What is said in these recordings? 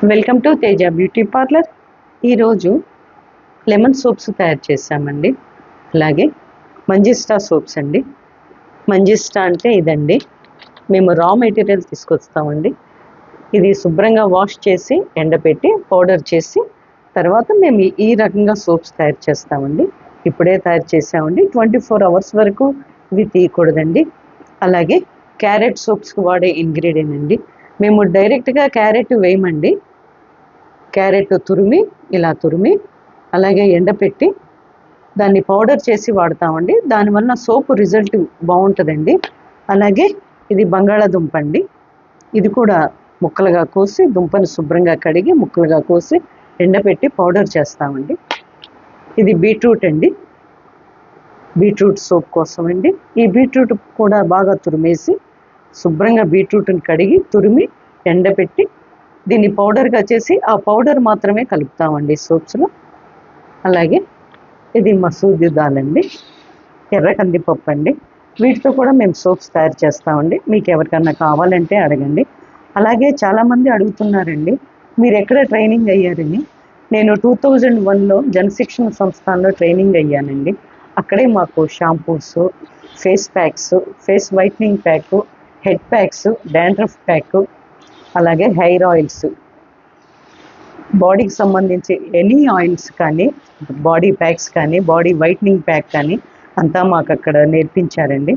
Welcome to Teja beauty parlour. ఈరోజు lemon soaps తయారు చేసామండి. అలాగే మంజిస్టా సోప్స్ అండి. మంజిస్టా అంటే ఇదండి, మేము రా మెటీరియల్ తీసుకొస్తామండి. ఇది శుభ్రంగా వాష్ చేసి ఎండబెట్టి పౌడర్ చేసి తర్వాత మేము ఈ రకంగా సోప్స్ తయారు చేస్తామండి. ఇప్పుడే తయారు చేసామండి. 24 hours వరకు ఇవి తీయకూడదండి. అలాగే క్యారెట్ సోప్స్కి వాడే ఇంగ్రీడియంట్ అండి. మేము డైరెక్ట్గా క్యారెట్ వేయమండి. క్యారెట్ ఇలా తురిమి అలాగే ఎండపెట్టి దాన్ని పౌడర్ చేసి వాడతామండి. దానివల్ల సోపు రిజల్ట్ బాగుంటుందండి. అలాగే ఇది బంగాళాదుంప అండి. ఇది కూడా ముక్కలుగా కోసి దుంపను శుభ్రంగా కడిగి ముక్కలుగా కోసి ఎండపెట్టి పౌడర్ చేస్తామండి. ఇది బీట్రూట్ అండి. బీట్రూట్ సోప్ కోసం అండి. ఈ బీట్రూట్ కూడా బాగా తురిమేసి శుభ్రంగా బీట్రూట్ని కడిగి తురిమి ఎండపెట్టి దీన్ని పౌడర్గా చేసి ఆ పౌడర్ మాత్రమే కలుపుతామండి సోప్స్లో. అలాగే ఇది మసూర్ దాల్ అండి, ఎర్ర కందిపప్పు అండి. వీటితో కూడా మేము సోప్స్ తయారు చేస్తామండి. మీకు ఎవరికన్నా కావాలంటే అడగండి. అలాగే చాలామంది అడుగుతున్నారండి, మీరు ఎక్కడ ట్రైనింగ్ అయ్యారని. నేను 2001లో జనశిక్షణ సంస్థానంలో ట్రైనింగ్ అయ్యానండి. అక్కడే మాకు shampoos, face packs, face whitening pack, head packs, dandruff pack, అలాగే హెయిర్ ఆయిల్స్, బాడీకి సంబంధించి ఎనీ ఆయిల్స్ కానీ, బాడీ ప్యాక్స్ కానీ, బాడీ వైట్నింగ్ ప్యాక్ కానీ అంతా మాకు అక్కడ నేర్పించారండి.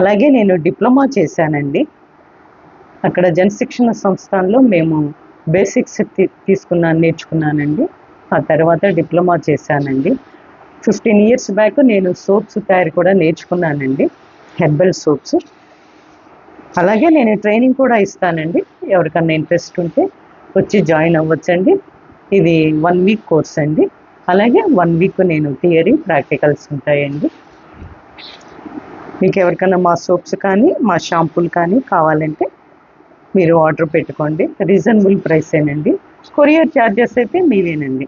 అలాగే నేను డిప్లొమా చేశానండి. అక్కడ జనశిక్షణ సంస్థలో మేము బేసిక్స్ నేర్చుకున్నానండి. ఆ తర్వాత డిప్లొమా చేశానండి. 15 years బ్యాక్ నేను సోప్స్ తయారు కూడా నేర్చుకున్నానండి, హెర్బల్ సోప్స్. అలాగే నేను ట్రైనింగ్ కూడా ఇస్తానండి. ఎవరికన్నా ఇంట్రెస్ట్ ఉంటే వచ్చి జాయిన్ అవ్వచ్చండి. ఇది 1 week కోర్స్ అండి. అలాగే 1 week నేను థియరీ, ప్రాక్టికల్స్ ఉంటాయండి. మీకు ఎవరికైనా మా సోప్స్ కానీ మా షాంపూలు కానీ కావాలంటే మీరు ఆర్డర్ పెట్టుకోండి. రీజనబుల్ ప్రైసేనండి. కొరియర్ ఛార్జెస్ అయితే మీవేనండి.